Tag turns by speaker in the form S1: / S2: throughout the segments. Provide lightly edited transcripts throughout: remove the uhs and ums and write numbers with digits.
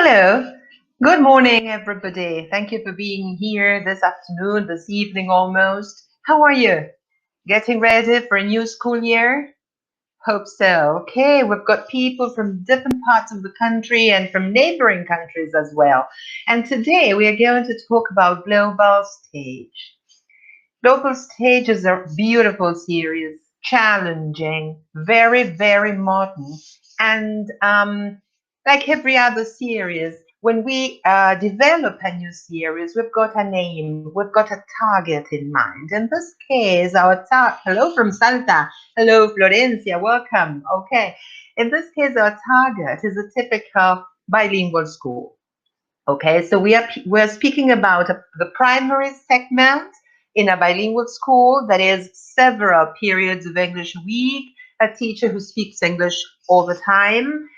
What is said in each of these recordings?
S1: Hello. Good morning, everybody. Thank you for being here this afternoon, this evening almost. How are you? Getting ready for a new school year? Hope so. Okay, we've got people from different parts of the country and from neighboring countries as well. And today we are going to talk about Global Stage. Global Stage is a beautiful series, challenging, very, very modern, and like every other series, when we develop a new series, we've got a name, we've got a target in mind. In this case, hello from Salta, hello Florencia, welcome. Okay, in this case, our target is a typical bilingual school. Okay, so we're speaking about the primary segment in a bilingual school that is several periods of English a week, a teacher who speaks English all the time,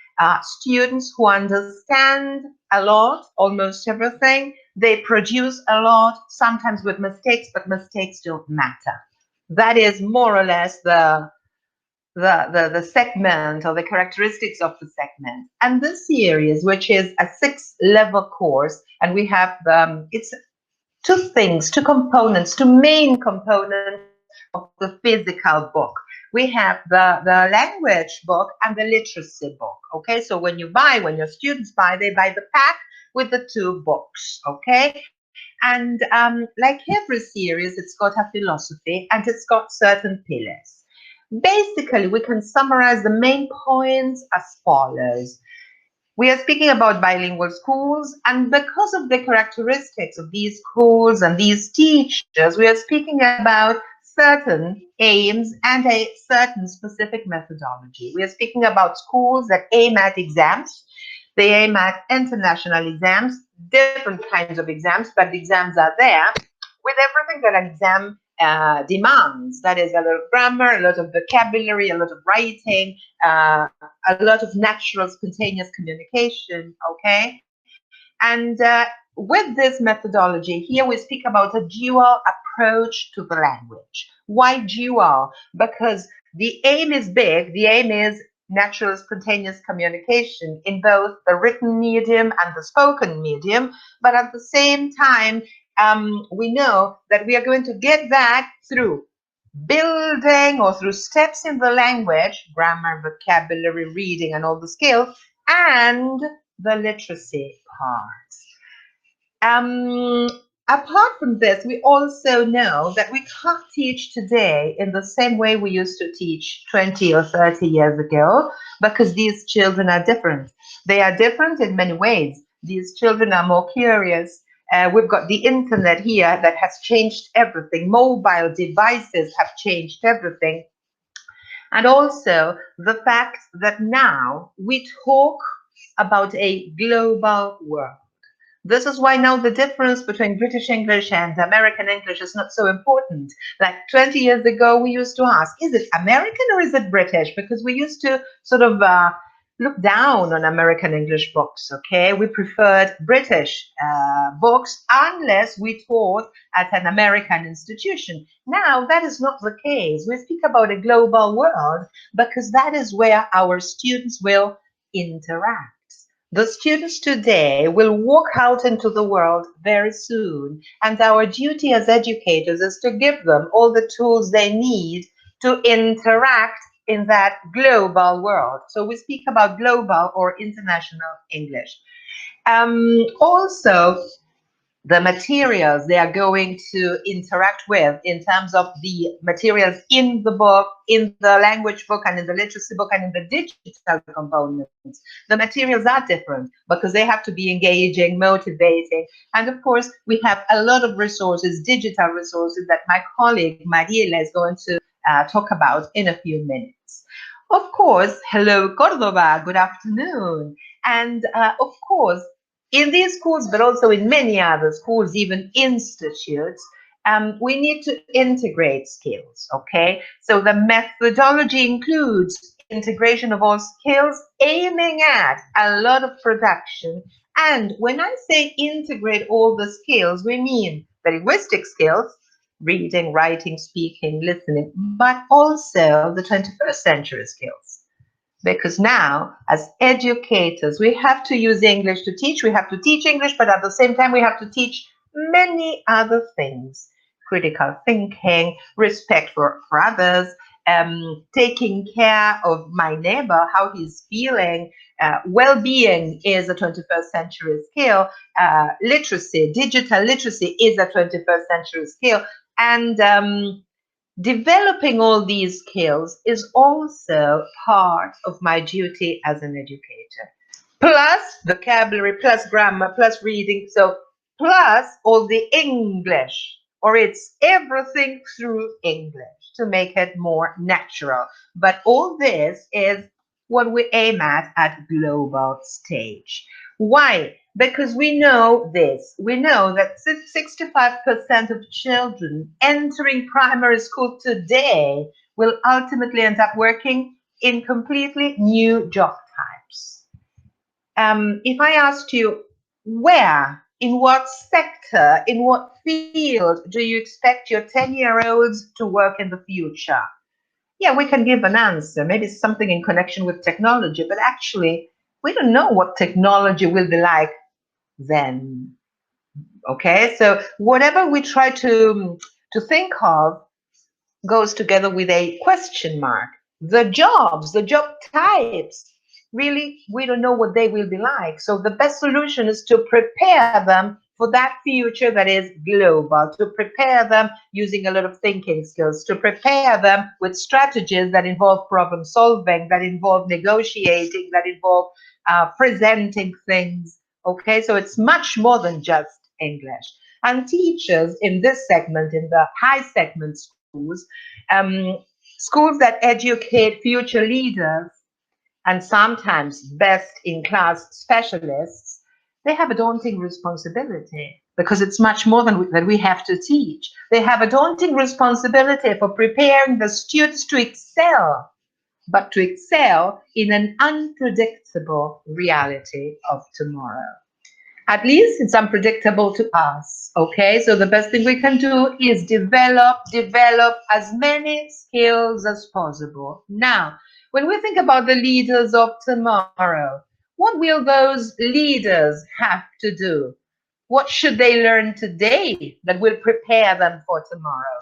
S1: students who understand a lot, almost everything. They produce a lot, sometimes with mistakes, but mistakes don't matter. That is more or less the segment or the characteristics of the segment. And this series, which is a 6-level course, and we have it's two components, two main components of the physical book. We have the language book and the literacy book. Okay, so when your students buy, they buy the pack with the two books. Okay, and like every series, it's got a philosophy and it's got certain pillars. Basically, we can summarize the main points as follows. We are speaking about bilingual schools, and because of the characteristics of these schools and these teachers, we are speaking about certain aims and a certain specific methodology. We are speaking about schools that aim at exams. They aim at international exams, different kinds of exams, but the exams are there with everything that an exam demands. That is a lot of grammar, a lot of vocabulary, a lot of writing, a lot of natural, spontaneous communication. Okay, and with this methodology here, we speak about a dual approach to the language. Why dual? Because the aim is big. The aim is natural, spontaneous communication in both the written medium and the spoken medium. But at the same time, we know that we are going to get that through building or through steps in the language, grammar, vocabulary, reading, and all the skills, and the literacy part. Apart from this, we also know that we can't teach today in the same way we used to teach 20 or 30 years ago, because these children are different. They are different in many ways. These children are more curious. We've got the internet here that has changed everything. Mobile devices have changed everything. And also the fact that now we talk about a global world. This is why now the difference between British English and American English is not so important. Like 20 years ago, we used to ask, is it American or is it British? Because we used to sort of look down on American English books, okay? We preferred British books unless we taught at an American institution. Now, that is not the case. We speak about a global world because that is where our students will interact. The students today will walk out into the world very soon, and our duty as educators is to give them all the tools they need to interact in that global world. So we speak about global or international English. Also, the materials they are going to interact with in terms of the materials in the book, in the language book, and in the literacy book, and in the digital components. The materials are different because they have to be engaging, motivating. And of course, we have a lot of resources, digital resources, that my colleague Mariela is going to talk about in a few minutes. Of course, hello, Córdoba, good afternoon. And of course, in these schools, but also in many other schools, even institutes, we need to integrate skills, okay? So the methodology includes integration of all skills, aiming at a lot of production. And when I say integrate all the skills, we mean the linguistic skills, reading, writing, speaking, listening, but also the 21st century skills. Because now, as educators, we have to use English to teach. We have to teach English, but at the same time, we have to teach many other things. Critical thinking, respect for others, taking care of my neighbor, how he's feeling. Well-being is a 21st century skill. Literacy, digital literacy is a 21st century skill. And developing all these skills is also part of my duty as an educator. Plus vocabulary, plus grammar, plus reading. So plus all the English, or it's everything through English to make it more natural. But all this is what we aim at global stage. Why? Because we know this. We know that 65% of children entering primary school today will ultimately end up working in completely new job types. If I asked you, where, in what sector, in what field do you expect your 10-year-olds to work in the future? Yeah, we can give an answer, maybe something in connection with technology, but actually, we don't know what technology will be like then. Okay, so whatever we try to think of goes together with a question mark. The jobs, the job types, really, we don't know what they will be like. So the best solution is to prepare them for that future that is global, to prepare them using a lot of thinking skills, to prepare them with strategies that involve problem solving, that involve negotiating, that involve presenting things. Okay, so it's much more than just English. And teachers in this segment, in the high segment schools, schools that educate future leaders and sometimes best in class specialists, they have a daunting responsibility because it's much more than we have to teach. They have a daunting responsibility for preparing the students to excel, but to excel in an unpredictable reality of tomorrow. At least it's unpredictable to us. Okay, so the best thing we can do is develop as many skills as possible. Now, when we think about the leaders of tomorrow, what will those leaders have to do? What should they learn today that will prepare them for tomorrow?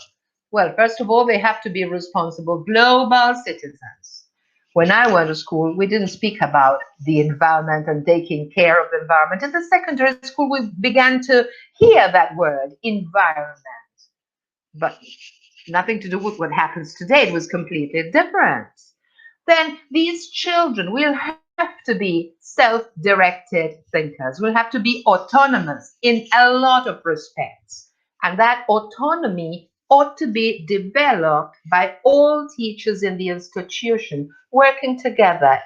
S1: Well, first of all, they have to be responsible global citizens. When I went to school, we didn't speak about the environment and taking care of the environment. In the secondary school, we began to hear that word, environment. But nothing to do with what happens today. It was completely different. Then these children will have to be self-directed thinkers, will have to be autonomous in a lot of respects. And that autonomy ought to be developed by all teachers in the institution working together,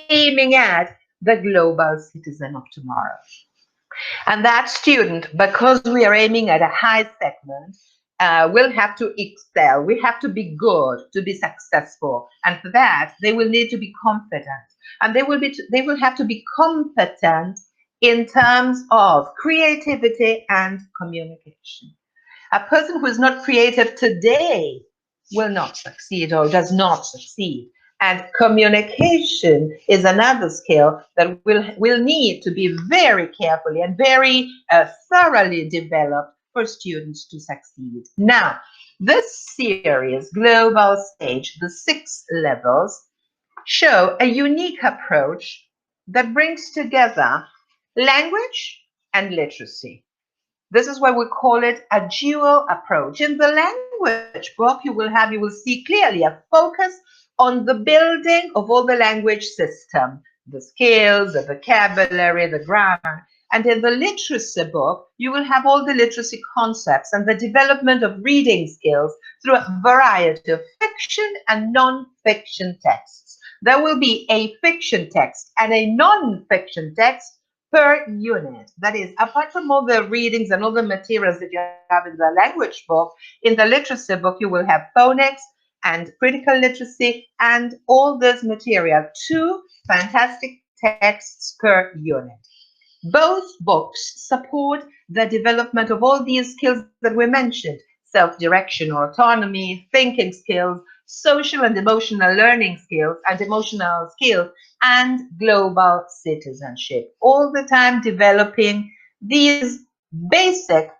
S1: aiming at the global citizen of tomorrow. And that student, because we are aiming at a high segment, will have to excel. We have to be good to be successful. And for that, they will need to be confident. And they will have to be competent in terms of creativity and communication. A person who is not creative today will not succeed or does not succeed. And communication is another skill that will need to be very carefully and very thoroughly developed for students to succeed. Now, this series, Global Stage, the 6 levels, show a unique approach that brings together language and literacy. This is why we call it a dual approach. In the language book, you will see clearly a focus on the building of all the language system, the skills, the vocabulary, the grammar. And in the literacy book, you will have all the literacy concepts and the development of reading skills through a variety of fiction and non-fiction texts. There will be a fiction text and a non-fiction text per unit. That is, apart from all the readings and all the materials that you have in the language book, in the literacy book, you will have phonics and critical literacy and all this material, 2 fantastic texts per unit. Both books support the development of all these skills that we mentioned: self-direction or autonomy, thinking skills, social and emotional learning skills and emotional skills, and global citizenship. All the time developing these basic,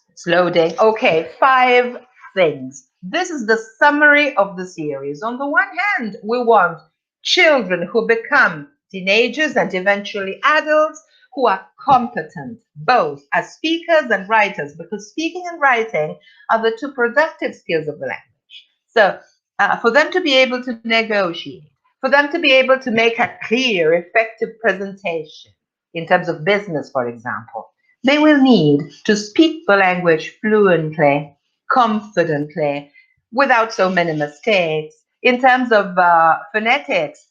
S1: it's loading, okay, 5 things. This is the summary of the series. On the one hand, we want children who become teenagers and eventually adults who are competent, both as speakers and writers, because speaking and writing are the 2 productive skills of the language. So for them to be able to negotiate, for them to be able to make a clear, effective presentation in terms of business, for example, they will need to speak the language fluently, confidently, without so many mistakes. In terms of phonetics,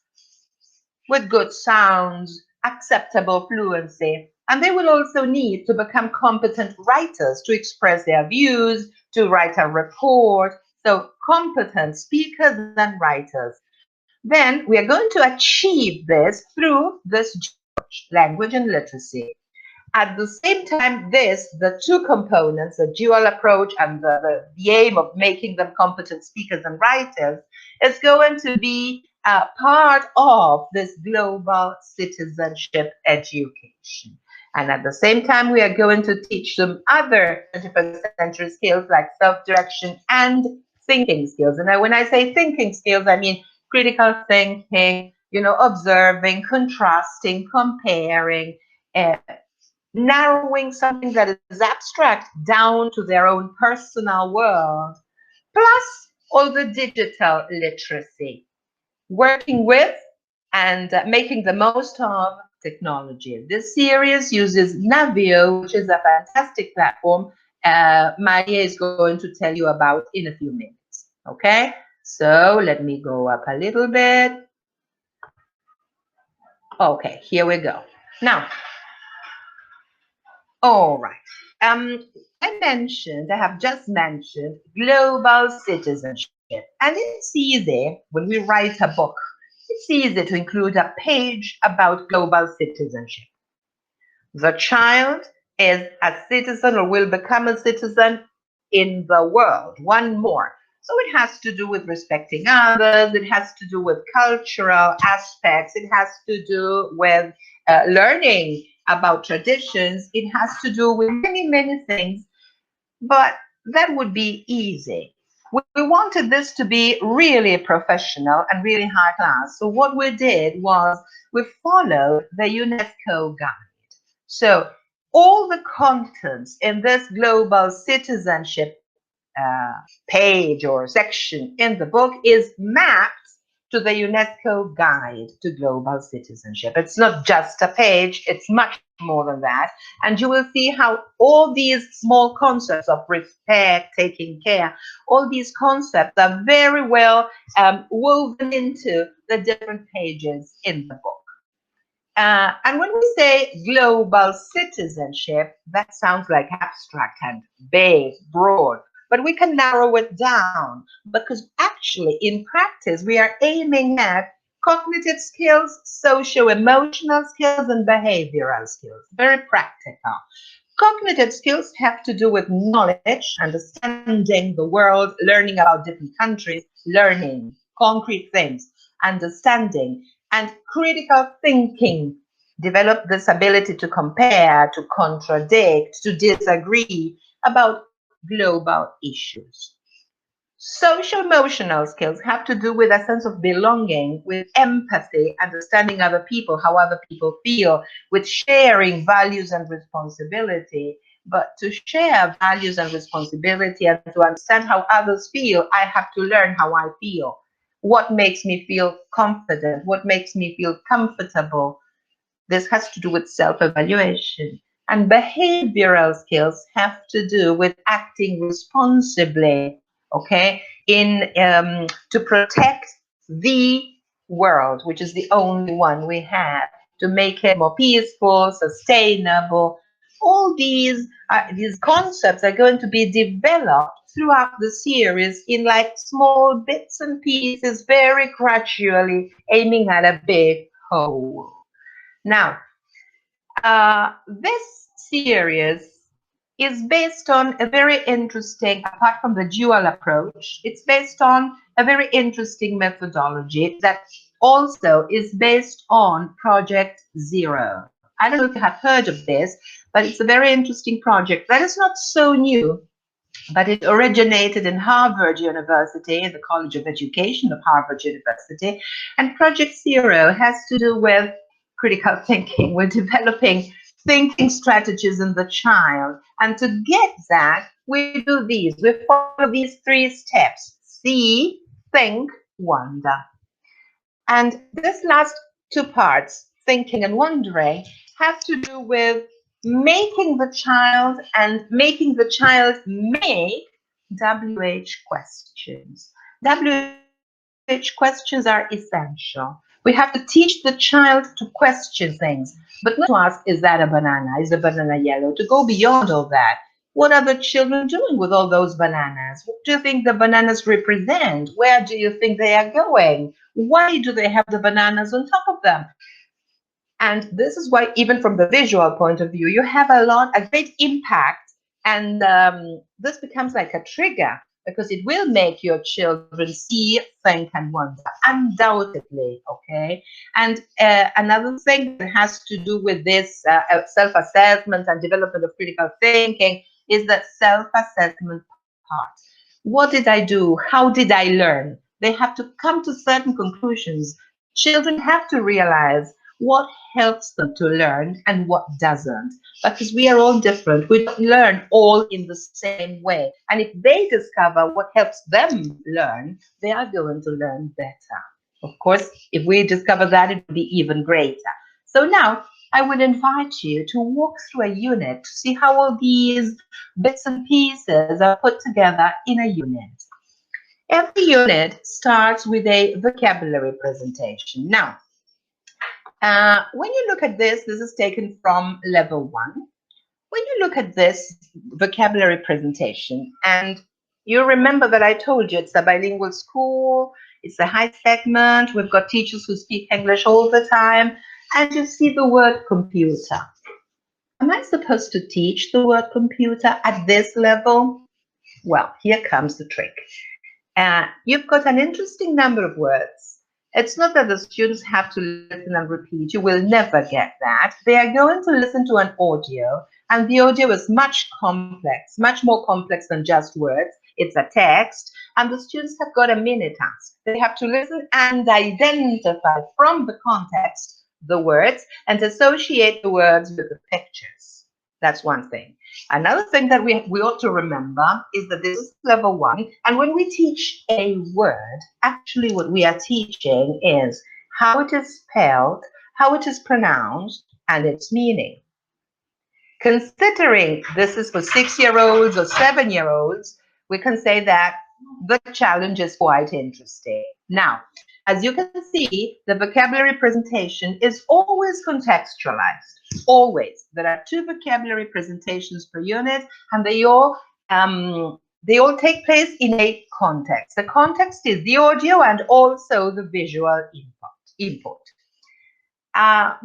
S1: with good sounds, acceptable fluency. And they will also need to become competent writers to express their views, to write a report. So competent speakers and writers. Then we are going to achieve this through this language and literacy. At the same time, the 2 components, the dual approach and the aim of making them competent speakers and writers, is going to be part of this global citizenship education. And at the same time, we are going to teach them other 21st century skills like self-direction and thinking skills. And when I say thinking skills, I mean critical thinking, observing, contrasting, comparing, narrowing something that is abstract down to their own personal world, plus all the digital literacy, working with and making the most of technology. This series uses Navio, which is a fantastic platform Maria is going to tell you about in a few minutes. Okay, so let me go up a little bit. Okay, here we go. Now, all right. I have just mentioned global citizenship, and it's easy when we write a book. It's easy to include a page about global citizenship. The child is a citizen or will become a citizen in the world, one more. So it has to do with respecting others, it has to do with cultural aspects, it has to do with learning about traditions, it has to do with many, many things, but that would be easy. We wanted this to be really professional and really high class. So what we did was we followed the UNESCO guide. So all the contents in this global citizenship page or section in the book is mapped to the UNESCO guide to global citizenship. It's not just a page, it's much more than that. And you will see how all these small concepts of respect, taking care, all these concepts are very well woven into the different pages in the book. And when we say global citizenship, that sounds like abstract and vague, broad, but we can narrow it down because actually in practice, we are aiming at cognitive skills, socio-emotional skills, and behavioral skills. Very practical. Cognitive skills have to do with knowledge, understanding the world, learning about different countries, learning concrete things, understanding, and critical thinking. Develop this ability to compare, to contradict, to disagree about global issues. Social emotional skills have to do with a sense of belonging, with empathy, understanding other people, how other people feel, with sharing values and responsibility. But to share values and responsibility and to understand how others feel, I have to learn how I feel. What makes me feel confident? What makes me feel comfortable? This has to do with self-evaluation. And behavioral skills have to do with acting responsibly, okay, to protect the world, which is the only one we have, to make it more peaceful, sustainable. All these concepts are going to be developed throughout the series in like small bits and pieces, very gradually, aiming at a big whole. Now, this series is based on a very interesting, apart from the dual approach, it's based on a very interesting methodology that also is based on Project Zero. I don't know if you have heard of this, but it's a very interesting project that is not so new, but it originated in Harvard University, in the College of Education of Harvard University. And Project Zero has to do with critical thinking. We're developing thinking strategies in the child. And to get that, we do these. We follow these 3 steps: see, think, wonder. And this last 2 parts, thinking and wondering, have to do with making the child make WH questions. WH questions are essential. We have to teach the child to question things, but not to ask, is that a banana? Is the banana yellow? To go beyond all that. What are the children doing with all those bananas? What do you think the bananas represent? Where do you think they are going? Why do they have the bananas on top of them? And this is why, even from the visual point of view, you have a great impact. And this becomes like a trigger because it will make your children see, think, and wonder, undoubtedly. Okay. And another thing that has to do with this self-assessment and development of critical thinking is the self-assessment part. What did I do? How did I learn? They have to come to certain conclusions. Children have to realize what helps them to learn and what doesn't, because we are all different. We don't learn all in the same way. And if they discover what helps them learn, they are going to learn better. Of course, if we discover that, it will be even greater. So now I would invite you to walk through a unit to see how all these bits and pieces are put together in a unit. Every unit starts with a vocabulary presentation. Now, when you look at this is taken from level 1. When you look at this vocabulary presentation, and you remember that I told you it's a bilingual school, it's a high segment, we've got teachers who speak English all the time, and you see the word computer. Am I supposed to teach the word computer at this level? Well, here comes the trick. You've got an interesting number of words. It's not that the students have to listen and repeat. You will never get that. They are going to listen to an audio, and the audio is much complex, much more complex than just words. It's a text, and the students have got a mini task. They have to listen and identify from the context the words and associate the words with the pictures. That's one thing. Another thing that we ought to remember is that this is level 1, and when we teach a word, actually what we are teaching is how it is spelled, how it is pronounced, and its meaning. Considering this is for 6-year-olds or 7-year-olds, we can say that the challenge is quite interesting. Now, as you can see, the vocabulary presentation is always contextualized. Always. There are 2 vocabulary presentations per unit, and they all take place in a context. The context is the audio and also the visual input.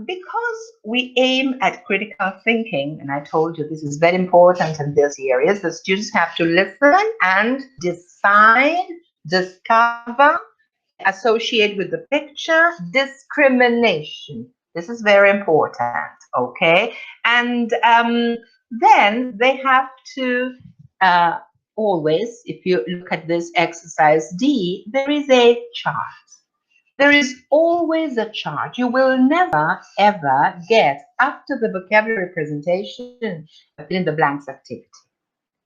S1: Because we aim at critical thinking, and I told you this is very important in these areas, the students have to listen and decide, discover, associate with the picture, discrimination. This is very important, okay? And then they have to always, if you look at this exercise D, there is a chart. There is always a chart. You will never, ever get, after the vocabulary presentation, fill in the blanks activity.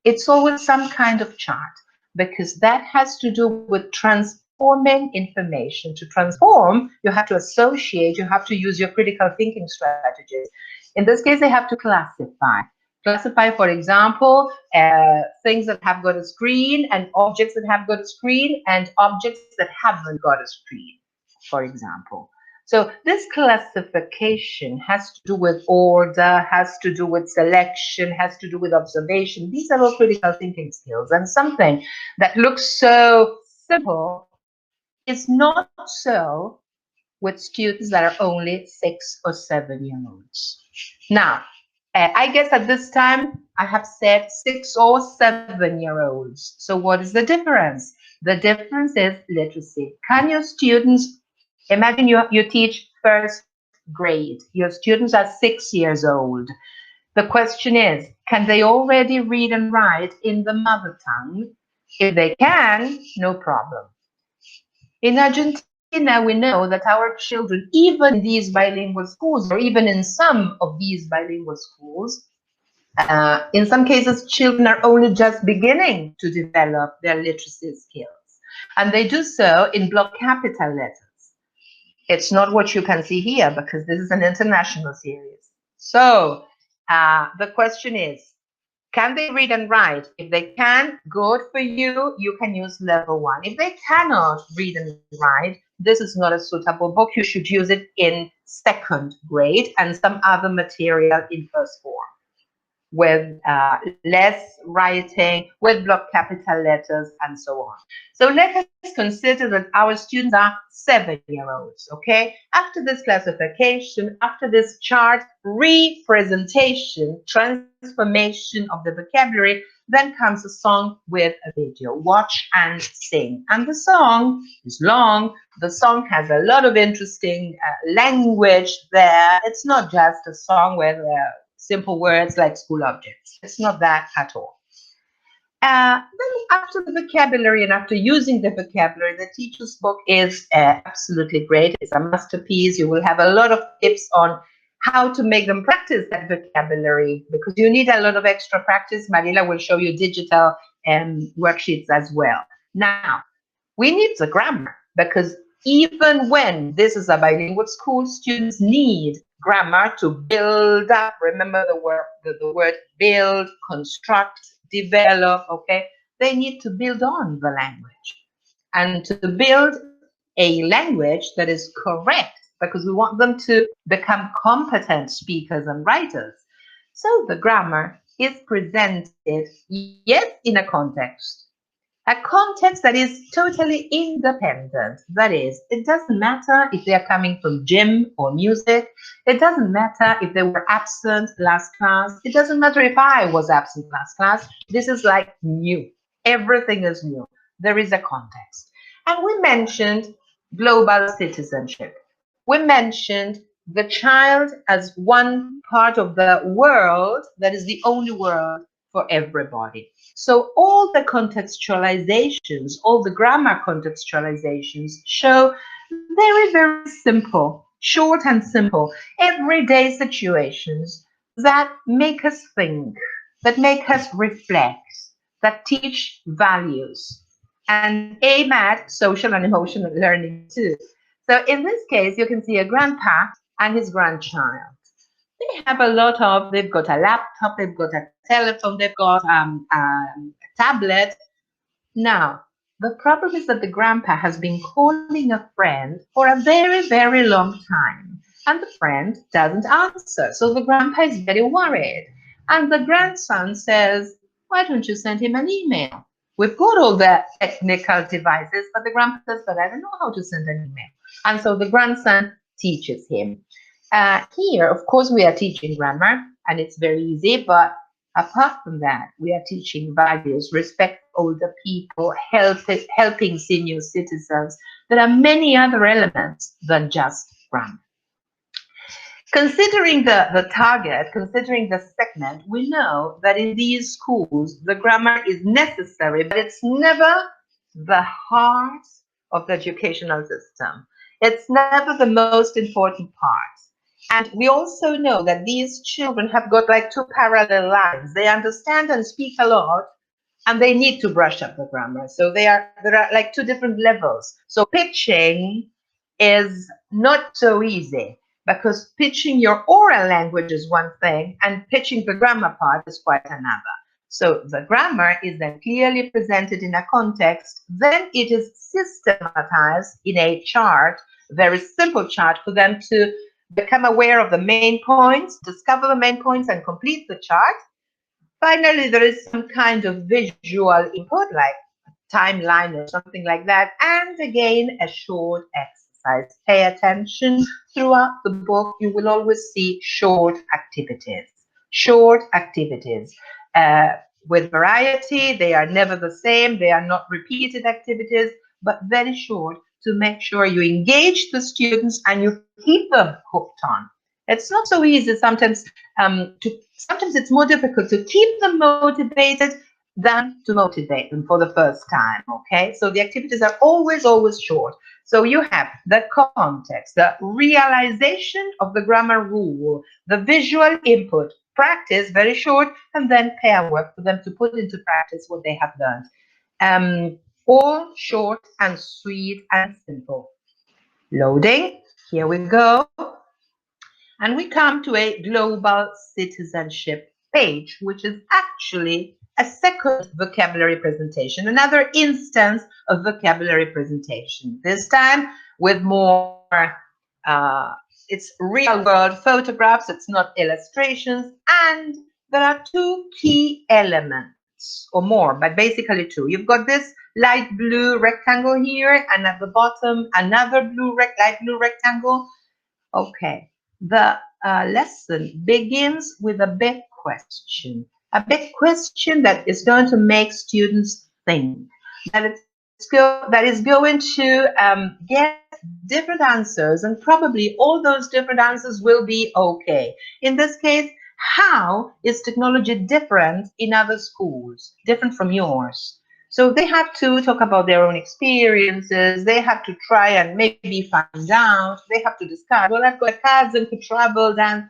S1: It's always some kind of chart, because that has to do with transforming information. To transform, you have to associate, you have to use your critical thinking strategies. In this case, they have to classify. Classify, for example, things that have got a screen and objects that have got a screen and objects that haven't got a screen, for example. So this classification has to do with order, has to do with selection, has to do with observation. These are all critical thinking skills, and something that looks so simple is not so with students that are only 6 or 7-year-olds. Now, I guess at this time I have said 6 or 7-year-olds. So what is the difference? The difference is literacy. Can your students imagine you teach first grade? Your students are 6 years old. The question is, can they already read and write in the mother tongue? If they can, no problem. In Argentina, we know that our children, even in these bilingual schools, or even in some of these bilingual schools, in some cases, children are only just beginning to develop their literacy skills. And they do so in block capital letters. It's not what you can see here because this is an international series. So the question is, can they read and write? If they can, good for you. You can use level 1. If they cannot read and write, this is not a suitable book. You should use it in 2nd grade and some other material in first form with less writing, with block capital letters, and so on. So let us consider that our students are 7-year-olds, okay? After this classification, after this chart, representation, transformation of the vocabulary, then comes a song with a video. Watch and sing. And the song is long. The song has a lot of interesting language there. It's not just a song with simple words like school objects. It's not that at all. Then after the vocabulary and after using the vocabulary, the teacher's book is absolutely great. It's a masterpiece. You will have a lot of tips on how to make them practice that vocabulary because you need a lot of extra practice. Marila will show you digital worksheets as well. Now, we need the grammar because even when this is a bilingual school, students need grammar to build up. Remember the word build, construct, develop, okay? They need to build on the language and to build a language that is correct because we want them to become competent speakers and writers. So the grammar is presented, yes, in a context that is totally independent. That is, it doesn't matter if they are coming from gym or music. It doesn't matter if they were absent last class. It doesn't matter if I was absent last class. This is like new. Everything is new. There is a context. And we mentioned global citizenship. We mentioned the child as one part of the world that is the only world for everybody. So all the contextualizations, all the grammar contextualizations show very, very simple, short and simple, everyday situations that make us think, that make us reflect, that teach values and aim at social and emotional learning too. So in this case, you can see a grandpa and his grandchild. They have a lot of, they've got a laptop, they've got a telephone, they've got a tablet. Now, the problem is that the grandpa has been calling a friend for a very, very long time, and the friend doesn't answer. So the grandpa is very worried. And the grandson says, why don't you send him an email? We've got all the technical devices, but the grandpa says, but I don't know how to send an email. And so the grandson teaches him. Here, of course, we are teaching grammar, and it's very easy, but apart from that, we are teaching values, respect older people, helping senior citizens. There are many other elements than just grammar. Considering the target, considering the segment, we know that in these schools, the grammar is necessary, but it's never the heart of the educational system. It's never the most important part. And we also know that these children have got like 2 parallel lives. They understand and speak a lot, and they need to brush up the grammar. So there are like 2 different levels. So pitching is not so easy because pitching your oral language is one thing and pitching the grammar part is quite another. So the grammar is then clearly presented in a context, then it is systematized in a chart, a very simple chart for them to become aware of the main points, discover the main points and complete the chart. Finally, there is some kind of visual input like timeline or something like that. And again, a short exercise. Pay attention throughout the book. You will always see short activities. short activities. With variety, they are never the same, they are not repeated activities, but very short to make sure you engage the students and you keep them hooked on. It's not so easy sometimes. Sometimes it's more difficult to keep them motivated than to motivate them for the first time. Okay, so the activities are always short. So you have the context, the realization of the grammar rule, the visual input, practice, very short, and then pair work for them to put into practice what they have learned. All short and sweet and simple. Loading, here we go. And we come to a global citizenship page, which is actually a second vocabulary presentation, another instance of vocabulary presentation, this time with more, it's real world photographs, it's not illustrations, and there are two key elements, or more, but basically two. You've got this light blue rectangle here, and at the bottom, another light blue rectangle. Okay, the lesson begins with a big question that is going to make students think, that is going to get different answers, and probably all those different answers will be okay. In this case, how is technology different in other schools, different from yours? So they have to talk about their own experiences. They have to try and maybe find out. They have to discuss, well, I've got a cousin who traveled, and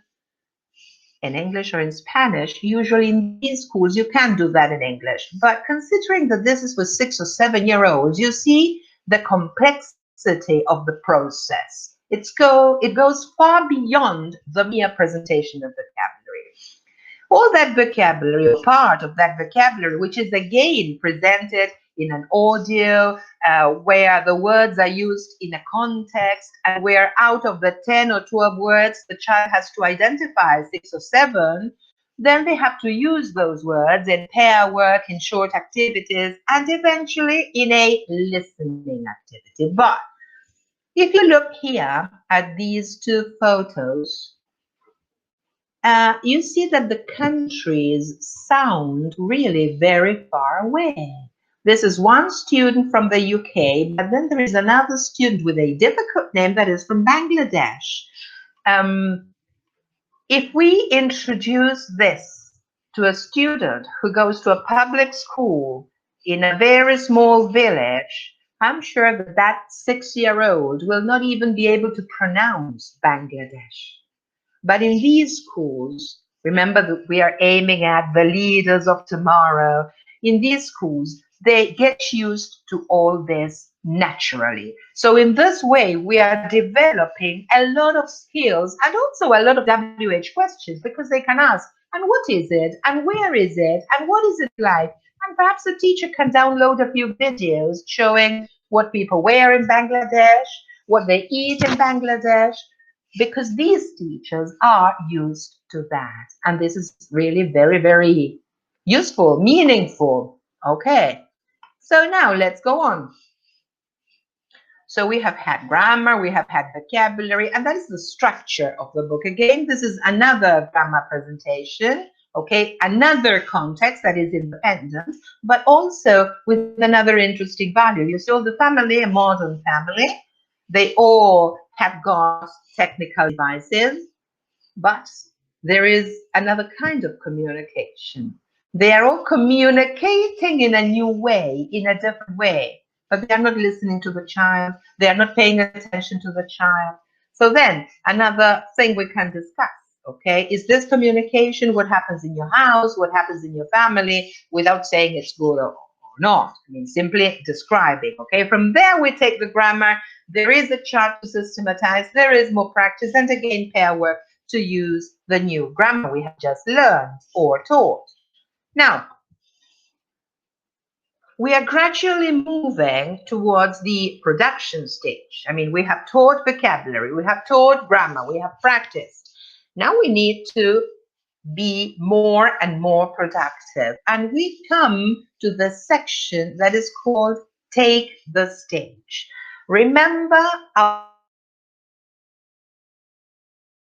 S1: in English or in Spanish, usually in these schools, you can do that in English. But considering that this is for 6 or 7-year-olds, you see the complexity of the process. It goes far beyond the mere presentation of vocabulary. All that vocabulary, or part of that vocabulary, which is again presented in an audio, where the words are used in a context, and where out of the 10 or 12 words the child has to identify 6 or 7, then they have to use those words in pair work, in short activities, and eventually in a listening activity. But if you look here at these two photos, you see that the countries sound really very far away. This is one student from the UK, but then there is another student with a difficult name that is from Bangladesh. If we introduce this to a student who goes to a public school in a very small village, I'm sure that that 6-year-old will not even be able to pronounce Bangladesh. But in these schools, remember that we are aiming at the leaders of tomorrow. In these schools, they get used to all this naturally. So in this way, we are developing a lot of skills and also a lot of WH questions, because they can ask, and what is it? And where is it? And what is it like? And perhaps the teacher can download a few videos showing what people wear in Bangladesh, what they eat in Bangladesh, because these teachers are used to that. And this is really very, very useful, meaningful. Okay, so now let's go on. So we have had grammar, we have had vocabulary, and that is the structure of the book. Again, this is another grammar presentation, okay, another context that is independent, but also with another interesting value. You see all the family, a modern family, they all have got technical devices, but there is another kind of communication. They are all communicating in a new way, in a different way, but they are not listening to the child. They are not paying attention to the child. So then another thing we can discuss, okay, is this communication, what happens in your house, what happens in your family, without saying it's good or not. I mean, simply describing, okay? From there, we take the grammar. There is a chart to systematize. There is more practice, and again, pair work to use the new grammar we have just learned or taught. Now, we are gradually moving towards the production stage. I mean, we have taught vocabulary, we have taught grammar, we have practiced. Now we need to be more and more productive. And we come to the section that is called Take the Stage. Remember our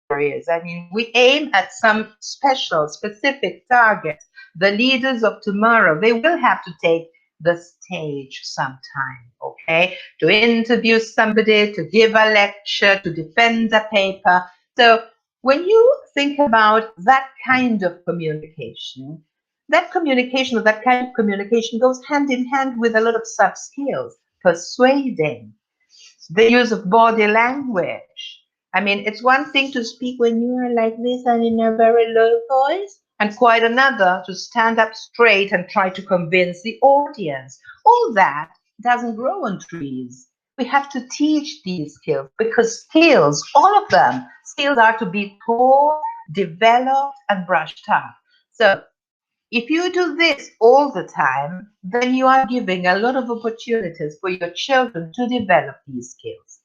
S1: warriors. I mean, we aim at some special, specific target. The leaders of tomorrow, they will have to take the stage sometime, okay? To interview somebody, to give a lecture, to defend a paper. So when you think about that kind of communication, that communication or that kind of communication goes hand in hand with a lot of soft skills, persuading, the use of body language. I mean, it's one thing to speak when you are like this and in a very low voice, and quite another to stand up straight and try to convince the audience. All that doesn't grow on trees. We have to teach these skills because skills, all of them, skills are to be taught, developed, and brushed up. So if you do this all the time, then you are giving a lot of opportunities for your children to develop these skills.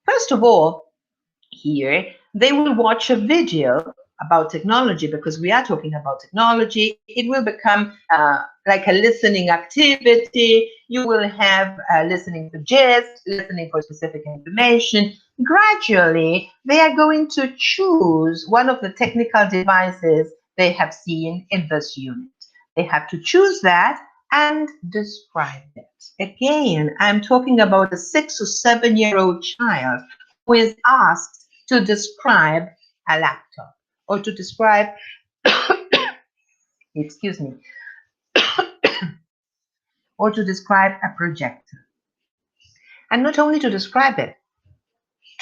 S1: First of all, here, they will watch a video about technology because we are talking about technology. It will become like a listening activity. You will have listening for gist, listening for specific information. Gradually, they are going to choose one of the technical devices they have seen in this unit. They have to choose that and describe it. Again, I'm talking about a 6 or 7-year-old child who is asked to describe a laptop or to describe, excuse me, or to describe a projector. And not only to describe it,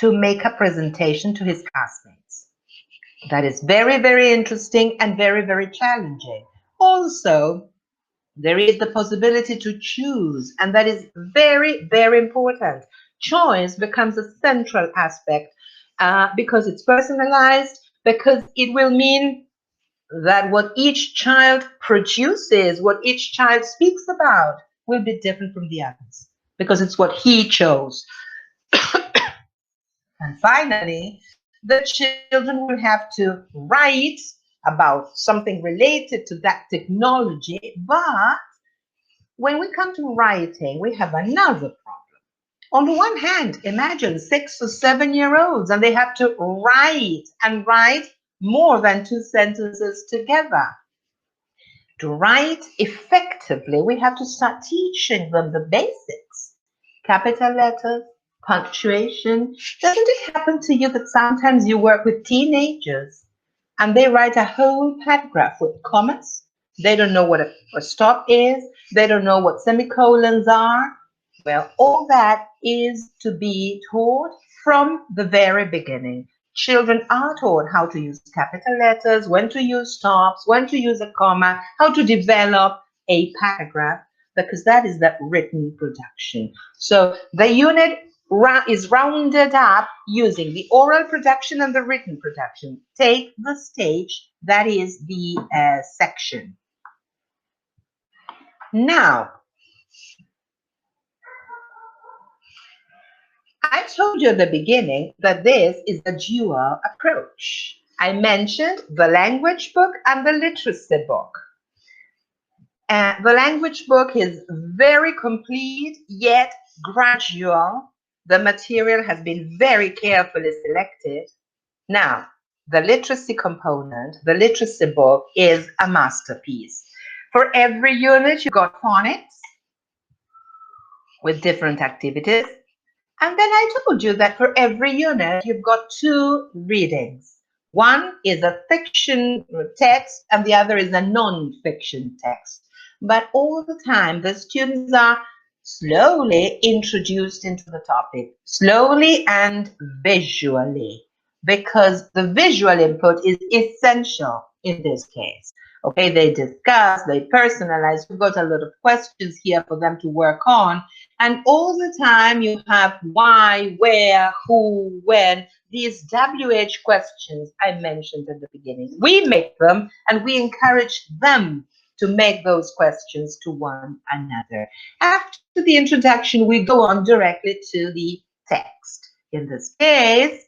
S1: to make a presentation to his classmates. That is very, very interesting and very, very challenging. Also, there is the possibility to choose, and that is very, very important. Choice becomes a central aspect because it's personalized, because it will mean that what each child produces, what each child speaks about, will be different from the others because it's what he chose. And finally, the children will have to write about something related to that technology, but when we come to writing, we have another problem. On the one hand, imagine 6 or 7-year-olds and they have to write and write more than 2 sentences together. To write effectively, we have to start teaching them the basics. Capital letters, punctuation. Doesn't it happen to you that sometimes you work with teenagers and they write a whole paragraph with commas? They don't know what a stop is. They don't know what semicolons are. Well, all that is to be taught from the very beginning. Children are taught how to use capital letters, when to use stops, when to use a comma, how to develop a paragraph, because that is the written production. So the unit is rounded up using the oral production and the written production. Take the stage, that is the section. Now, I told you at the beginning that this is a dual approach. I mentioned the language book and the literacy book. The language book is very complete, yet gradual. The material has been very carefully selected. Now, the literacy component, the literacy book, is a masterpiece. For every unit, you got phonics with different activities. And then I told you that for every unit, you've got 2 readings. One is a fiction text and the other is a non-fiction text. But all the time, the students are slowly introduced into the topic, slowly and visually, because the visual input is essential in this case. Okay, they discuss, they personalize. We've got a lot of questions here for them to work on. And all the time you have why, where, who, when, these WH questions I mentioned at the beginning. We make them and we encourage them to make those questions to one another. After the introduction, we go on directly to the text. In this case,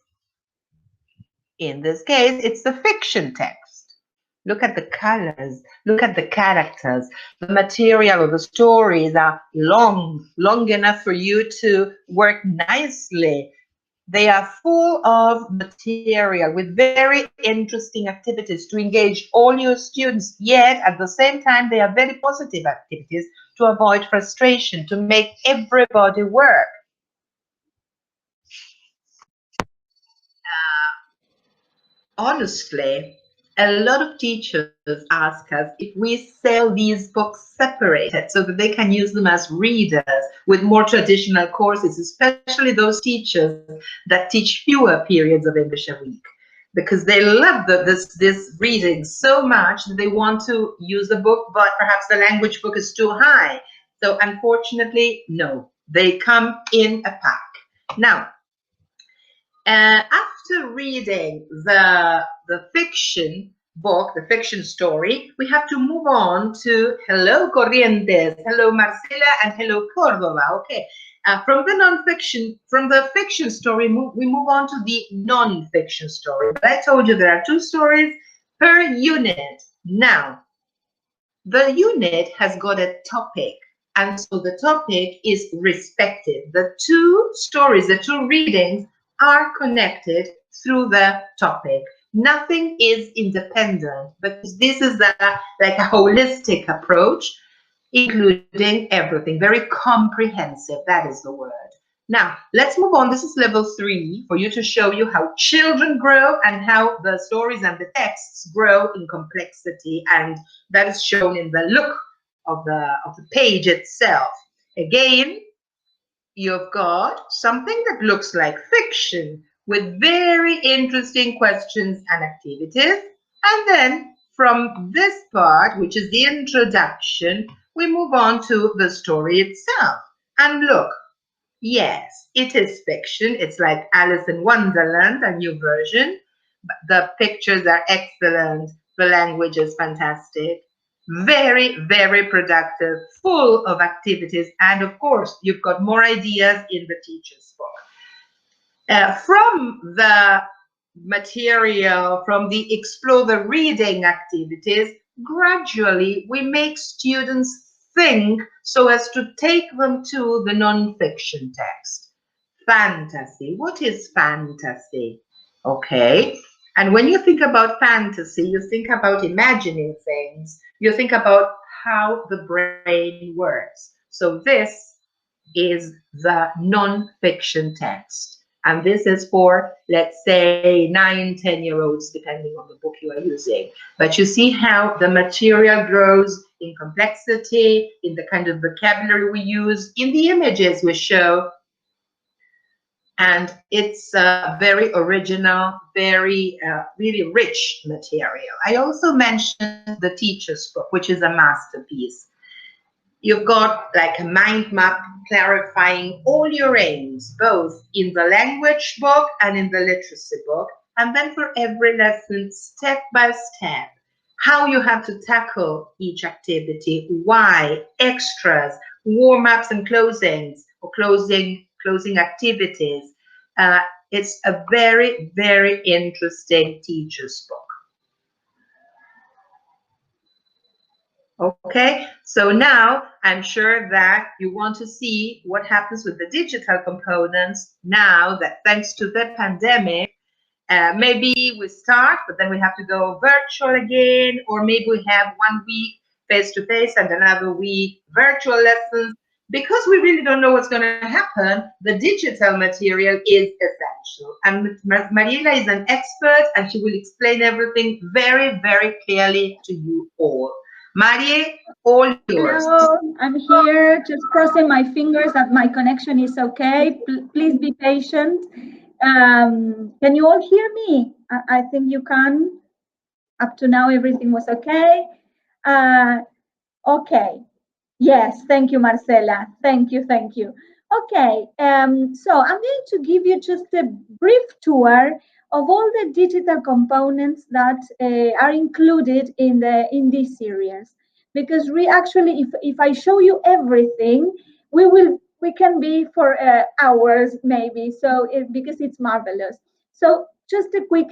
S1: it's the fiction text. Look at the colors, look at the characters. The material or the stories are long enough for you to work nicely. They are full of material with very interesting activities to engage all your students, yet at the same time they are very positive activities to avoid frustration, to make everybody work. Honestly, a lot of teachers ask us if we sell these books separated so that they can use them as readers with more traditional courses, especially those teachers that teach fewer periods of English a week, because they love this reading so much that they want to use the book, but perhaps the language book is too high. So unfortunately, no, they come in a pack. Now, after reading the fiction book, the fiction story, we have to move on to hello Corrientes, hello Marcela, and hello Cordova. Okay, from the fiction story, we move on to the non-fiction story. But I told you there are 2 stories per unit. Now, the unit has got a topic, and so the topic is respected. The 2 stories, the 2 readings are connected through the topic. Nothing is independent, because this is like a holistic approach, including everything, very comprehensive. That is the word. Now, let's move on. This is level 3 for you to show you how children grow and how the stories and the texts grow in complexity, and that is shown in the look of the page itself. Again, you've got something that looks like fiction with very interesting questions and activities. And then from this part, which is the introduction, we move on to the story itself. And look, yes, it is fiction. It's like Alice in Wonderland, a new version. The pictures are excellent. The language is fantastic. Very, very productive, full of activities. And of course, you've got more ideas in the teacher's book. From the material, from the explore the reading activities, gradually we make students think so as to take them to the non-fiction text. Fantasy. What is fantasy? Okay. And when you think about fantasy, you think about imagining things. You think about how the brain works. So this is the non-fiction text. And this is for, let's say, 9, 10-year-olds, depending on the book you are using. But you see how the material grows in complexity, in the kind of vocabulary we use, in the images we show. And it's very original, very, really rich material. I also mentioned the teacher's book, which is a masterpiece. You've got like a mind map clarifying all your aims, both in the language book and in the literacy book. And then for every lesson, step by step, how you have to tackle each activity, why, extras, warm-ups and closings, or closing activities. It's a very, very interesting teacher's book. Okay, so now I'm sure that you want to see what happens with the digital components now that, thanks to the pandemic, maybe we start, but then we have to go virtual again, or maybe we have 1 week face-to-face and another week virtual lessons. Because we really don't know what's going to happen, the digital material is essential. And Mariela is an expert, and she will explain everything very, very clearly to you all. Marie, all yours.
S2: Hello, I'm here, just crossing my fingers that my connection is okay. Please be patient. Can you all hear me? I think you can. Up to now, everything was okay. Okay. Yes, thank you, Marcela. Thank you, thank you. Okay, so I'm going to give you just a brief tour of all the digital components that are included in this series. Because we actually, if I show you everything, we can be for hours maybe. So because it's marvelous. So just a quick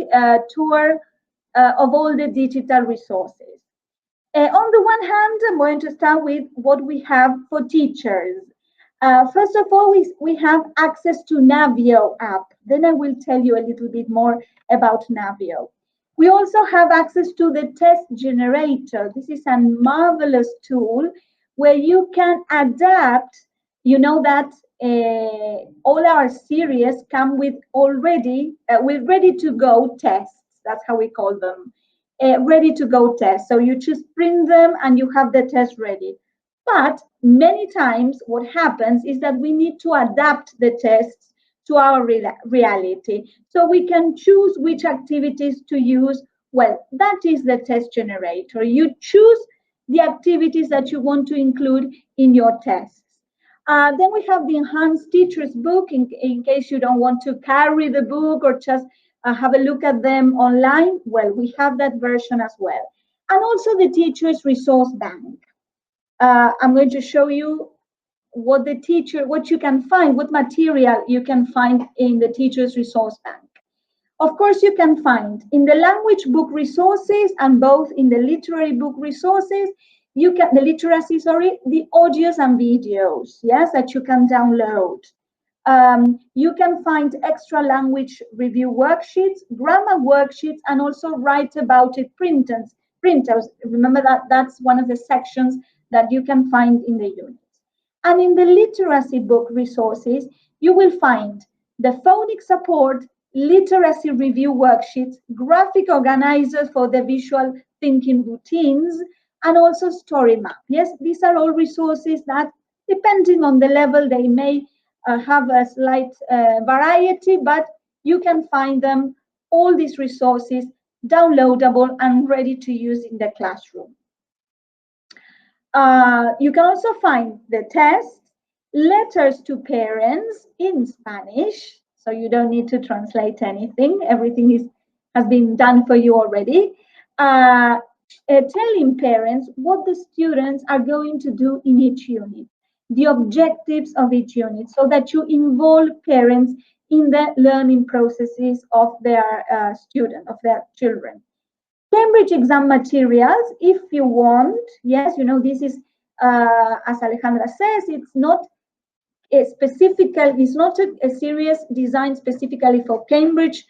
S2: tour of all the digital resources. On the one hand, I'm going to start with what we have for teachers. First of all, we have access to Navio app. Then I will tell you a little bit more about Navio. We also have access to the test generator. This is a marvelous tool where you can adapt. You know that all our series come with already with ready to go tests. That's how we call them. Ready to go tests. So you just print them and you have the test ready. But many times what happens is that we need to adapt the tests to our reality. So we can choose which activities to use. Well, that is the test generator. You choose the activities that you want to include in your tests. Then we have the enhanced teacher's book in case you don't want to carry the book or just have a look at them online. Well, we have that version as well. And also the teacher's resource bank. I'm going to show you what you can find, what material you can find in the teacher's resource bank. Of course, you can find in the language book resources and both in the literary book resources, the literacy, sorry, the audios and videos, yes, that you can download. You can find extra language review worksheets, grammar worksheets, and also write about it printers. Remember that that's one of the sections that you can find in the unit. And in the literacy book resources, you will find the phonics support, literacy review worksheets, graphic organizers for the visual thinking routines, and also story map. Yes, these are all resources that, depending on the level, they may have a slight variety, but you can find them, all these resources, downloadable and ready to use in the classroom. You can also find the tests, letters to parents in Spanish, so you don't need to translate anything. Everything has been done for you already. Telling parents what the students are going to do in each unit, the objectives of each unit, so that you involve parents in the learning processes of their of their children. Cambridge exam materials, if you want, yes, you know, this is, as Alejandra says, it's not it's not a series designed specifically for Cambridge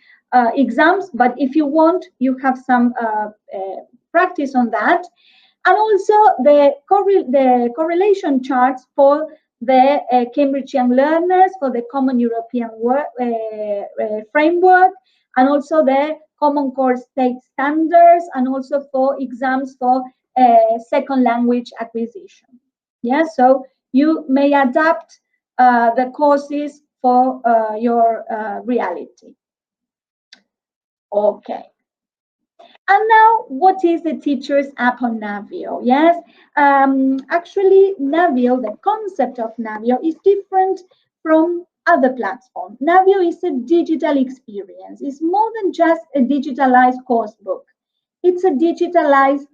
S2: exams, but if you want, you have some practice on that. And also the correlation charts for the Cambridge Young Learners, for the Common European Framework, and also the Common Core State Standards, and also for exams for second language acquisition. Yeah, so you may adapt the courses for your reality. Okay. And now, what is the teacher's app on Navio? Yes, actually, Navio, the concept of Navio is different from other platforms. Navio is a digital experience. It's more than just a digitalized course book. It's a digitalized,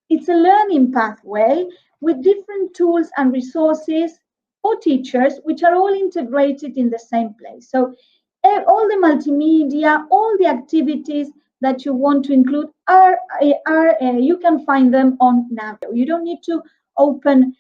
S2: it's a learning pathway with different tools and resources for teachers, which are all integrated in the same place. So all the multimedia, all the activities that you want to include are you can find them on Navio. You don't need to open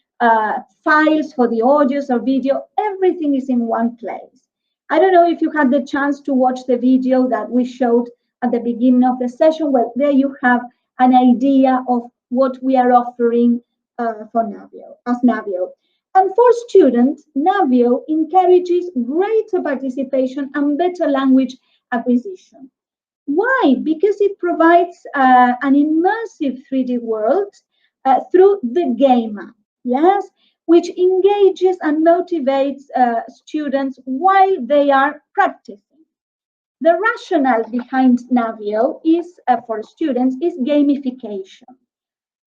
S2: files for the audios or video. Everything is in one place. I don't know if you had the chance to watch the video that we showed at the beginning of the session. Well, there you have an idea of what we are offering for Navio, as Navio. And for students, Navio encourages greater participation and better language acquisition. Why? Because it provides an immersive 3D world through the game app, yes, which engages and motivates students while they are practicing. The rationale behind Navio is, for students, is gamification.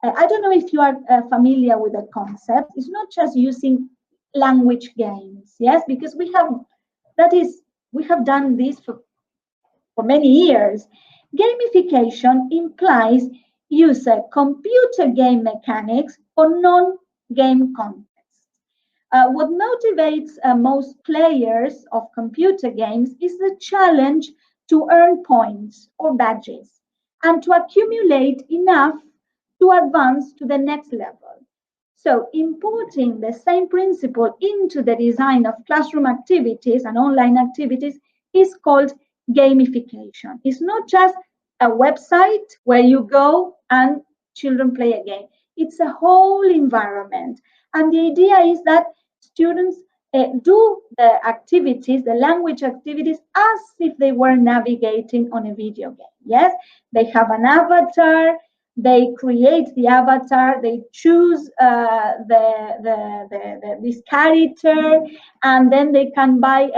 S2: I don't know if you are familiar with the concept. It's not just using language games, yes, because we have done this for many years. Gamification implies using computer game mechanics for non-game contexts. What motivates most players of computer games is the challenge to earn points or badges and to accumulate enough to advance to the next level. So importing the same principle into the design of classroom activities and online activities is called gamification. It's not just a website where you go and children play a game. It's a whole environment. And the idea is that students do the activities, the language activities, as if they were navigating on a video game. Yes, they have an avatar, they create the avatar, they choose this character, and then they can buy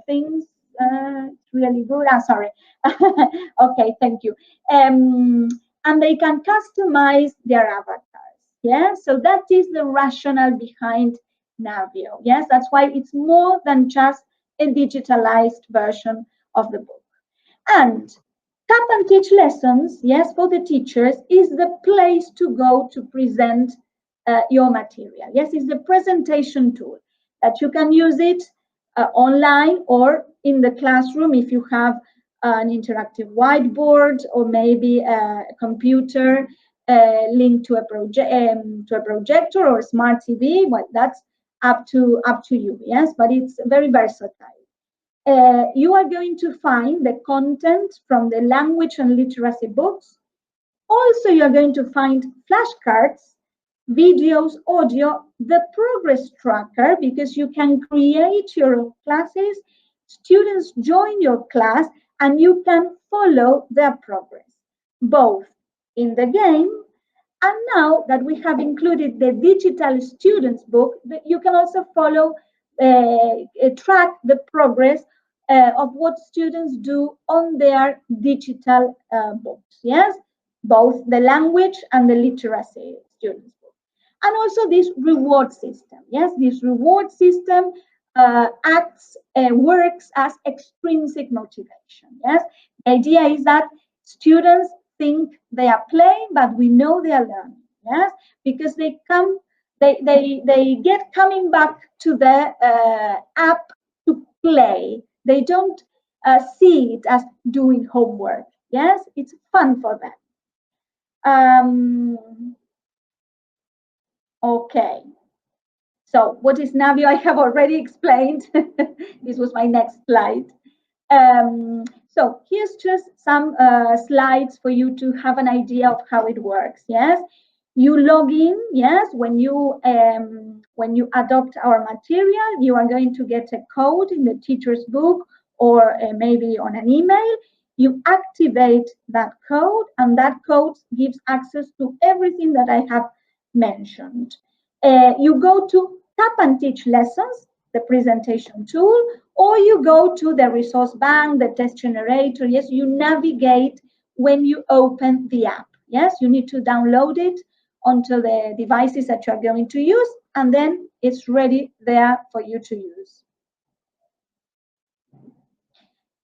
S2: things. It's really good. Sorry. Okay, thank you. And they can customize their avatars. Yeah, so that is the rationale behind Navio. Yes, that's why it's more than just a digitalized version of the book. And Tap and Teach Lessons, yes, for the teachers, is the place to go to present your material. Yes, it's the presentation tool that you can use it online or in the classroom if you have an interactive whiteboard or maybe a computer linked to a projector or smart TV. Well, that's up to you. Yes, but it's very versatile. You are going to find the content from the language and literacy books. Also, you are going to find flashcards, videos, audio, the progress tracker, because you can create your classes, students join your class, and you can follow their progress, both in the game. And now that we have included the digital students book, you can also follow, track the progress of what students do on their digital books. Yes, both the language and the literacy students book. And also this reward system. Yes, this reward system works as extrinsic motivation. Yes, the idea is that students think they are playing, but we know they are learning. Yes, because they get coming back to the app to play. They don't see it as doing homework. Yes, it's fun for them. Okay. So what is Navio? I have already explained. This was my next slide. So here's just some slides for you to have an idea of how it works. Yes, you log in. Yes, when you adopt our material, you are going to get a code in the teacher's book or maybe on an email. You activate that code, and that code gives access to everything that I have mentioned. You go to Tap and Teach Lessons, the presentation tool, or you go to the resource bank, the test generator. Yes, you navigate when you open the app. Yes, you need to download it onto the devices that you are going to use, and then it's ready there for you to use.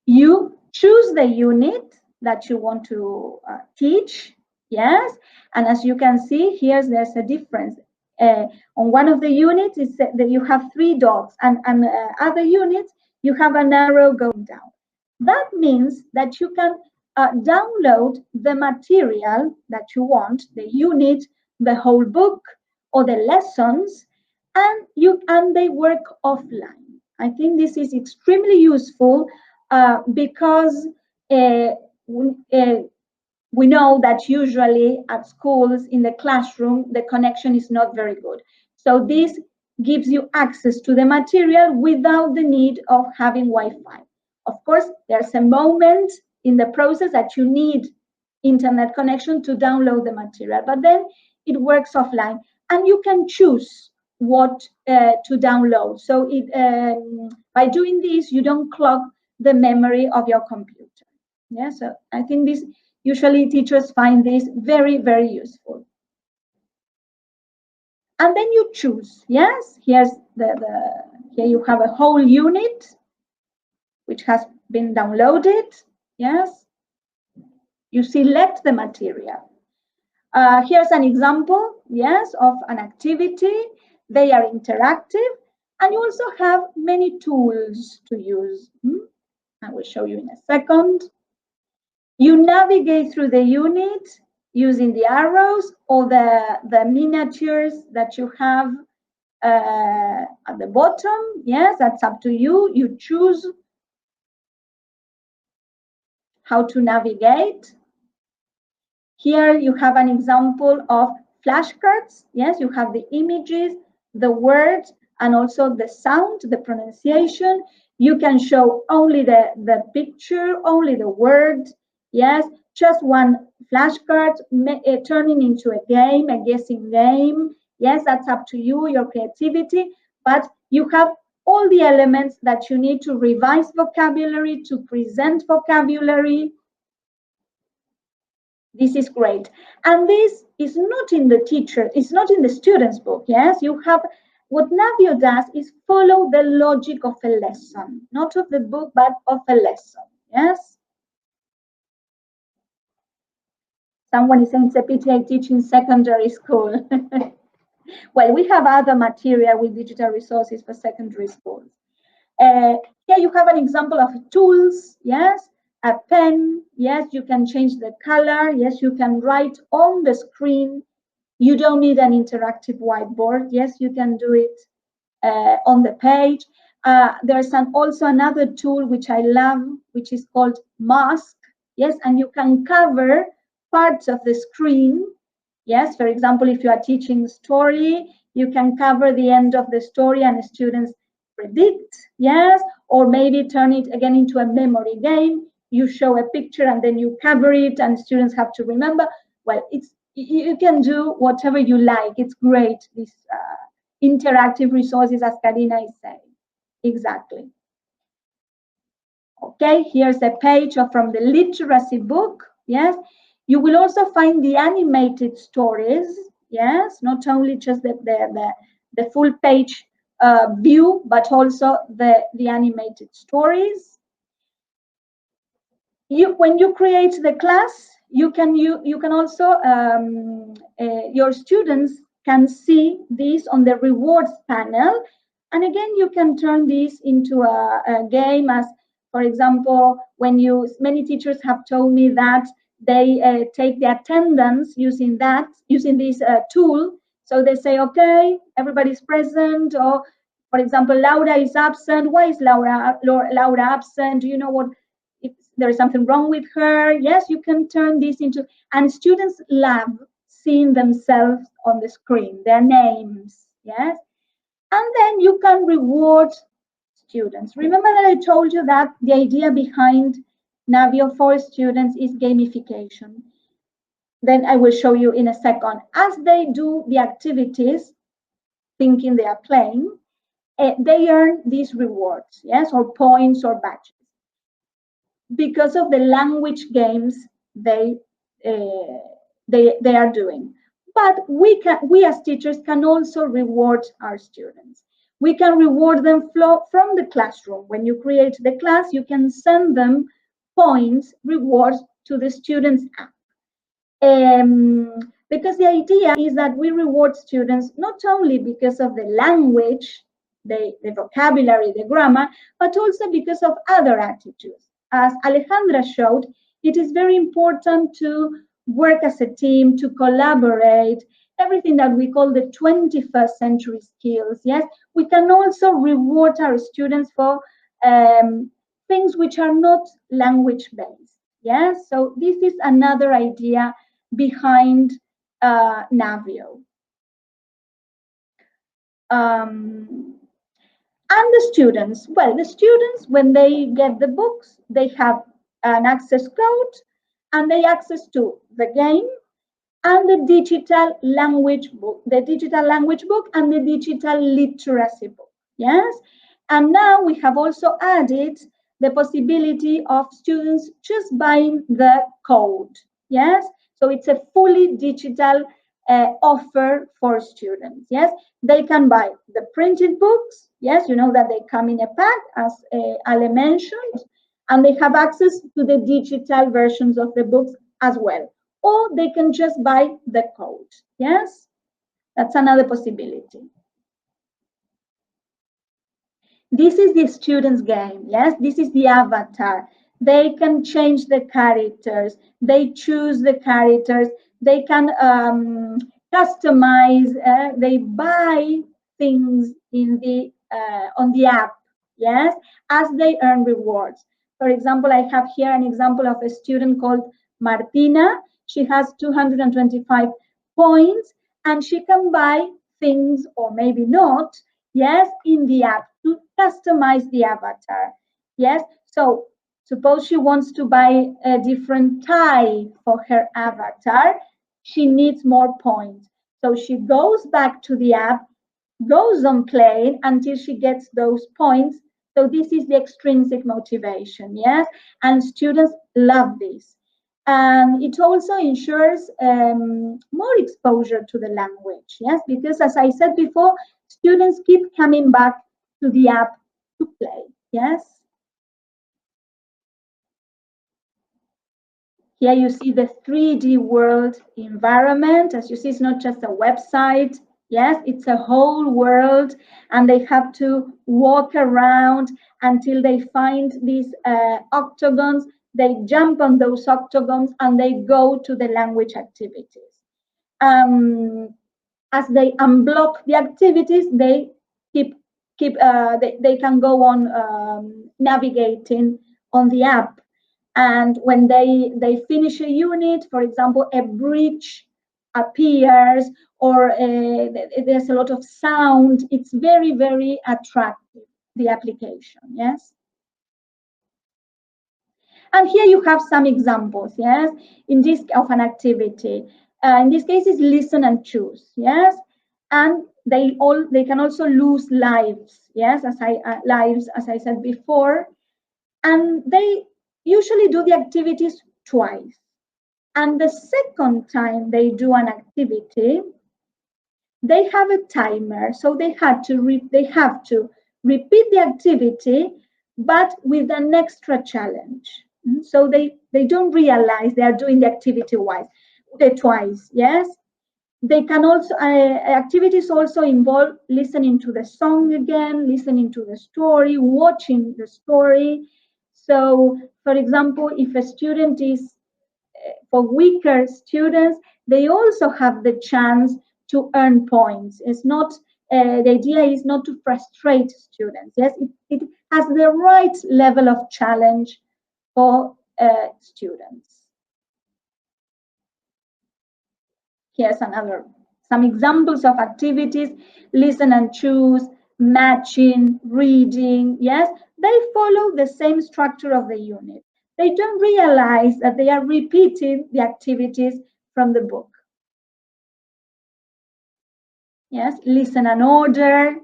S2: You choose the unit that you want to teach. Yes, and as you can see, there's a difference. On one of the units, is that you have 3 dots, and other units, you have an arrow going down. That means that you can download the material that you want, the unit, the whole book, or the lessons, and they work offline. I think this is extremely useful because we know that usually at schools, in the classroom, the connection is not very good. So this gives you access to the material without the need of having Wi-Fi. Of course, there's a moment in the process that you need internet connection to download the material, but then it works offline, and you can choose what to download. So by doing this, you don't clog the memory of your computer. Yeah, so I think this, usually teachers find this very, very useful. And then you choose. Yes, here you have a whole unit which has been downloaded. Yes, you select the material. Here's an example, yes, of an activity. They are interactive, and you also have many tools to use. I will show you in a second. You navigate through the unit. using the arrows or the miniatures that you have at the bottom. Yes, that's up to you. You choose how to navigate. Here you have an example of flashcards. Yes, you have the images, the words, and also the sound, the pronunciation. You can show only the picture, only the word. Yes, just one flashcard turning into a game, a guessing game. Yes, that's up to you, your creativity. But you have all the elements that you need to revise vocabulary, to present vocabulary. This is great. And this is not in the teacher, it's not in the student's book. Yes, you have, what Navio does is follow the logic of a lesson, not of the book, but of a lesson. Yes. Someone is saying it's a pity I teach in secondary school. Well, we have other material with digital resources for secondary schools. Here you have an example of tools. Yes, a pen. Yes, you can change the color. Yes, you can write on the screen. You don't need an interactive whiteboard. Yes, you can do it on the page. There's also another tool which I love, which is called Mask. Yes, and you can cover parts of the screen. Yes, for example, if you are teaching story, you can cover the end of the story and the students predict. Yes, or maybe turn it again into a memory game. You show a picture and then you cover it and students have to remember. Well, you can do whatever you like. It's great, these interactive resources, as Karina is saying. Exactly. Okay, here's a page from the literacy book. Yes, you will also find the animated stories. Yes, not only just the full page view, but also the animated stories. When you create the class, you can also your students can see this on the rewards panel, and again you can turn this into a game. As for example, many teachers have told me that they take the attendance using this tool. So they say, okay, everybody's present, or for example, Laura is absent. Why is Laura absent? Do you know what? If there is something wrong with her. Yes, you can turn this into, and students love seeing themselves on the screen, their names. Yes, and then you can reward students. Remember that I told you that the idea behind Navio for students is gamification. Then I will show you in a second. As they do the activities, thinking they are playing, they earn these rewards, yes, or points or badges, because of the language games they are doing. But we as teachers can also reward our students. We can reward them from the classroom. When you create the class, you can send them points, rewards to the students app. Because the idea is that we reward students not only because of the language, the vocabulary, the grammar, but also because of other attitudes. As Alejandra showed, it is very important to work as a team, to collaborate, everything that we call the 21st century skills. Yes, we can also reward our students for things which are not language-based. Yes, so this is another idea behind Navio. And the students, well, the students, when they get the books, they have an access code and they access to the game and the digital language book, and the digital literacy book. Yes, and now we have also added the possibility of students just buying the code. Yes, so it's a fully digital offer for students. Yes, they can buy the printed books. Yes, you know that they come in a pack, as Ale mentioned, and they have access to the digital versions of the books as well. Or they can just buy the code. Yes, that's another possibility. This is the student's game. Yes, this is the avatar. They can change the characters. They choose the characters. they can customize, they buy things in the on the app, yes, as they earn rewards. For example, I have here an example of a student called Martina. She has 225 points, and she can buy things, or maybe not, yes, in the app to customize the avatar. Yes, so suppose she wants to buy a different tie for her avatar, she needs more points. So she goes back to the app, goes on playing until she gets those points. So this is the extrinsic motivation, yes? And students love this. And it also ensures more exposure to the language, yes? Because as I said before, students keep coming back to the app to play, yes? Here you see the 3D world environment. As you see, it's not just a website. Yes, it's a whole world, and they have to walk around until they find these octagons. They jump on those octagons and they go to the language activities. As they unblock the activities, they they can go on navigating on the app. And when they finish a unit, for example, a bridge appears, or there's a lot of sound, it's very, very attractive, the application, yes? And here you have some examples, yes, in this of an activity. In this case, is listen and choose, yes, and they can also lose lives, yes, lives, as I said before, and they usually do the activities twice. And the second time they do an activity, they have a timer, so they have to repeat the activity, but with an extra challenge. So they don't realize they are doing the activity twice. Yes, they can also activities also involve listening to the song again, listening to the story, watching the story. So, for example, if a student is for weaker students, they also have the chance to earn points. It's not the idea is not to frustrate students. Yes, it has the right level of challenge for students. Here's some examples of activities: listen and choose, matching, reading. Yes, they follow the same structure of the unit. They don't realize that they are repeating the activities from the book. Yes, listen and order.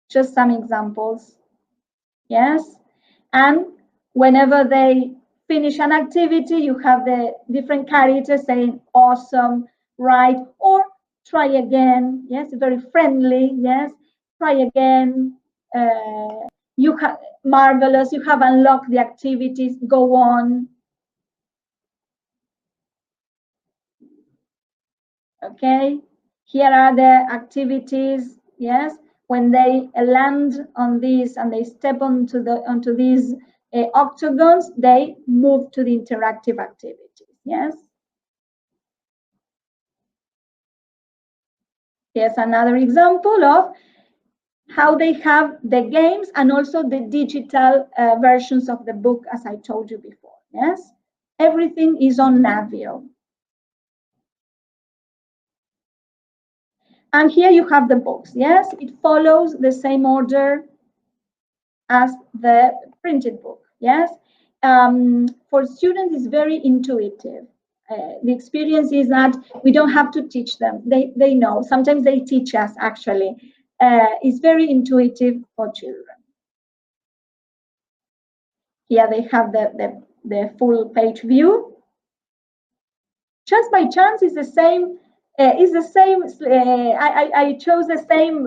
S2: Just some examples. Yes, and whenever they finish an activity, you have the different characters saying awesome, right, or try again. Yes, very friendly. Yes, try again. You have marvelous. You have unlocked the activities. Go on. Okay, here are the activities. Yes, when they land on these and they step onto these octagons, they move to the interactive activities. Yes. Here's another example of how they have the games and also the digital versions of the book, as I told you before. Yes, everything is on Navio. And here you have the books. Yes, it follows the same order as the printed book. Yes, for students, it's very intuitive. The experience is that we don't have to teach them. They know. Sometimes they teach us, actually. It's very intuitive for children. Here they have the full page view. Just by chance, it's the same. I chose the same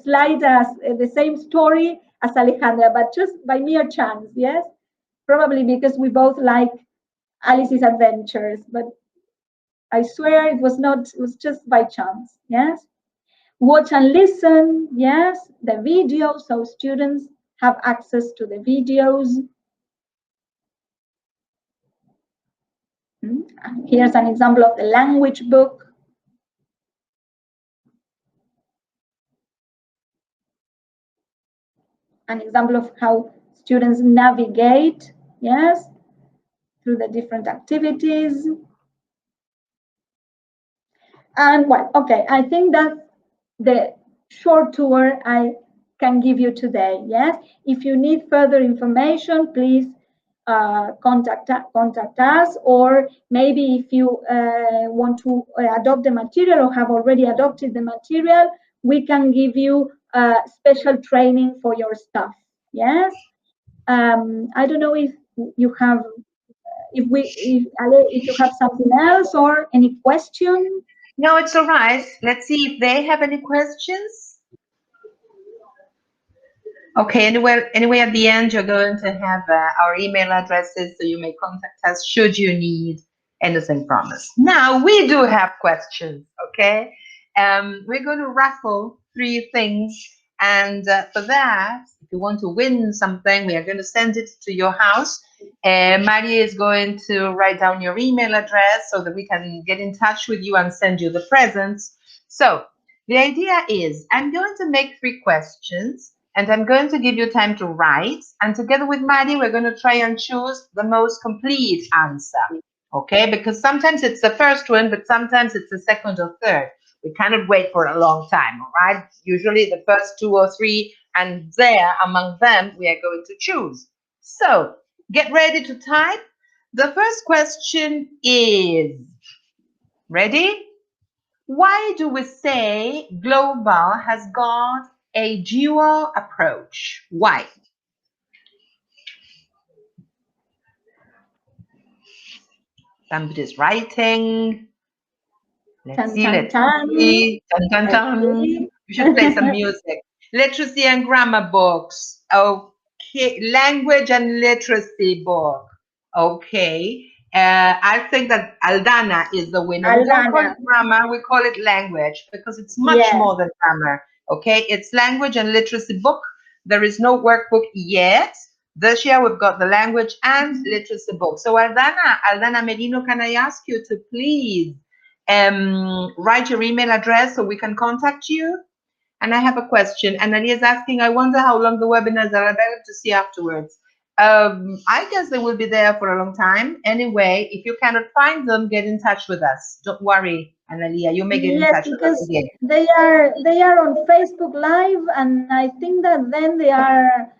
S2: slide as the same story as Alejandra, but just by mere chance. Yes, probably because we both like Alice's Adventures, but I swear it was not. It was just by chance. Yes. Watch and listen. Yes, the video, so students have access to the videos. Here's an example of the language book. An example of how students navigate, yes, through the different activities. And well, okay, I think that's the short tour I can give you today, yes? If you need further information, please contact us, or maybe if you want to adopt the material or have already adopted the material, we can give you special training for your staff, yes? I don't know if you have, if you have something else or any question.
S1: No, it's all right. Let's see if they have any questions. Okay, anyway, at the end, you're going to have our email addresses, so you may contact us should you need anything from us. Now, we do have questions, okay? We're going to raffle 3 things, and for that, if you want to win something, we are going to send it to your house. Maria is going to write down your email address so that we can get in touch with you and send you the presents. So the idea is I'm going to make 3 questions, and I'm going to give you time to write. And together with Maddie, we're going to try and choose the most complete answer. Okay? Because sometimes it's the first one, but sometimes it's the second or third. We cannot wait for a long time, all right? Usually the first 2 or 3, and there, among them, we are going to choose. So get ready to type. The first question is, ready? Why do we say global has got a dual approach? Why? Somebody's writing. Let's see. Let's see. Dun, dun, dun. We should play some music. Literacy and grammar books. Okay. Language and literacy book. Okay. I think that Aldana is the winner. We don't call it grammar, we call it language because it's much more than grammar. Okay, it's language and literacy book. There is no workbook yet. This year we've got the language and literacy book. So Aldana Merino, can I ask you to please write your email address so we can contact you? And I have a question. Analia is asking, I wonder how long the webinars are available to see afterwards. I guess they will be there for a long time. Anyway, if you cannot find them, get in touch with us. Don't worry, Analia, you may get in touch with us again.
S2: They are on Facebook Live, and I think that then they are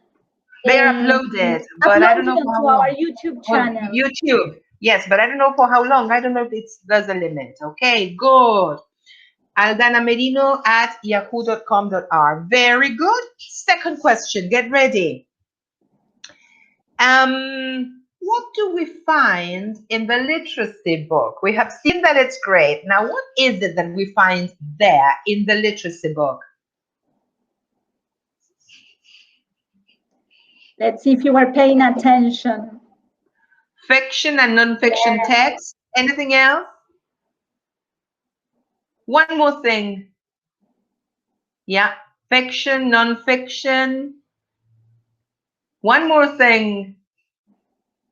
S1: uploaded, but I don't know for how long.
S2: Our YouTube channel.
S1: On YouTube, yes, but I don't know for how long. I don't know if there's a limit. Okay, good. Aldana Merino at yahoo.com.r. Very good. Second question, get ready. What do we find in the literacy book? We have seen that it's great. Now, what is it that we find there in the literacy book?
S2: Let's see if you were paying attention.
S1: Fiction and non-fiction text. Anything else? One more thing. Yeah, fiction, non-fiction. One more thing.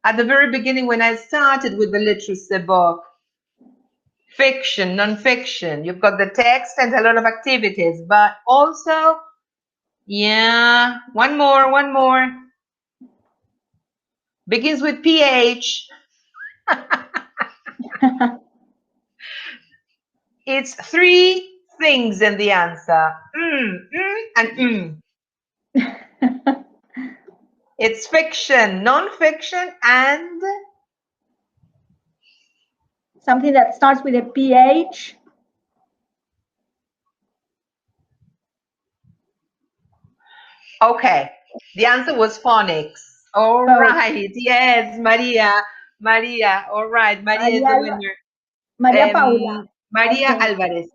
S1: At the very beginning, when I started with the literacy book, fiction, non-fiction, you've got the text and a lot of activities, but also, yeah, one more. Begins with PH. It's 3 things in the answer. And It's fiction, non-fiction, and
S2: something that starts with a PH.
S1: Okay, the answer was phonics. All right, yes, Maria. All right, Maria is the winner.
S2: Maria Paula.
S1: Maria Alvarez.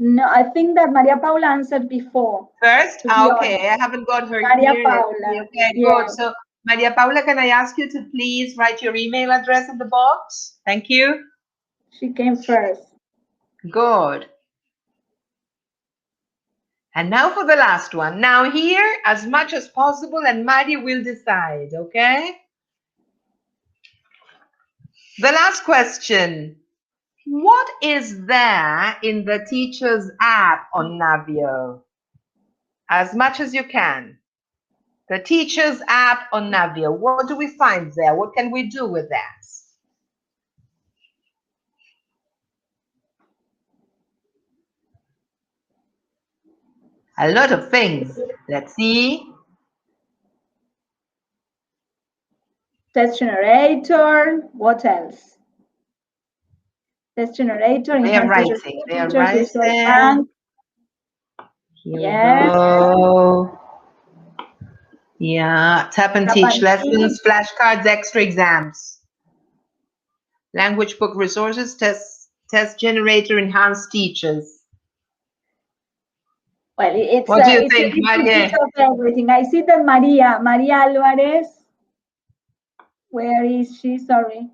S2: No, I think that Maria Paula answered before.
S1: First? Okay, I haven't got her
S2: Maria
S1: here.
S2: Paula.
S1: Okay, good. So, Maria Paula, can I ask you to please write your email address in the box? Thank you.
S2: She came first.
S1: Good. And now for the last one. Now here, as much as possible, and Maddie will decide, okay? The last question. What is there in the teacher's app on Navio? As much as you can. The teacher's app on Navio. What do we find there? What can we do with that? A lot of things. Let's see.
S2: Test generator. What else? Test generator.
S1: They are writing. They are writing. Here we go. Yeah. Tap and teach lessons, flashcards, extra exams. Language book resources, test generator, enhanced teachers.
S2: Well, it's
S1: what do you think,
S2: it's
S1: Maria?
S2: a bit of everything. I see that Maria Alvarez, where is she? Sorry.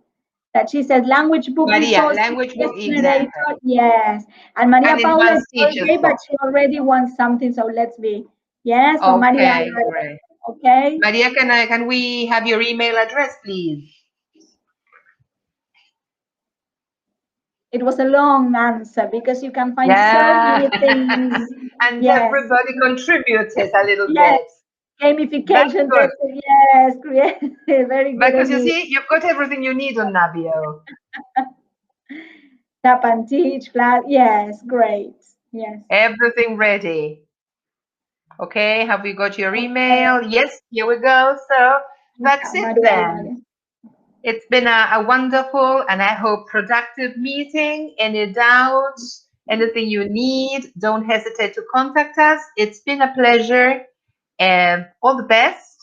S2: That she said language book resources,
S1: language book
S2: generator. Yes. And Maria Paula is okay, but she already wants something, so let's be. Yes, so
S1: okay,
S2: Maria Alvarez.
S1: Great.
S2: Okay.
S1: Maria, can we have your email address, please?
S2: It was a long answer because you can find so many things.
S1: And everybody contributed a little bit.
S2: Gamification, yes, very good.
S1: Because you see, you've got everything you need on Navio.
S2: Tap and teach, class, yes, great, yes.
S1: Everything ready. Okay, have we got your email? Yes, here we go. So that's it then. It's been a wonderful and I hope productive meeting. Any doubts, anything you need, don't hesitate to contact us. It's been a pleasure and all the best.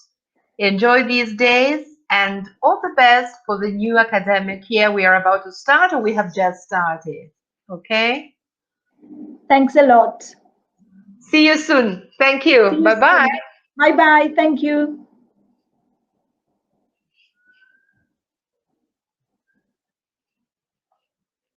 S1: Enjoy these days and all the best for the new academic year we are about to start or we have just started. Okay?
S2: Thanks a lot.
S1: See you soon. Thank you. Bye-bye.
S2: Bye-bye. Thank you.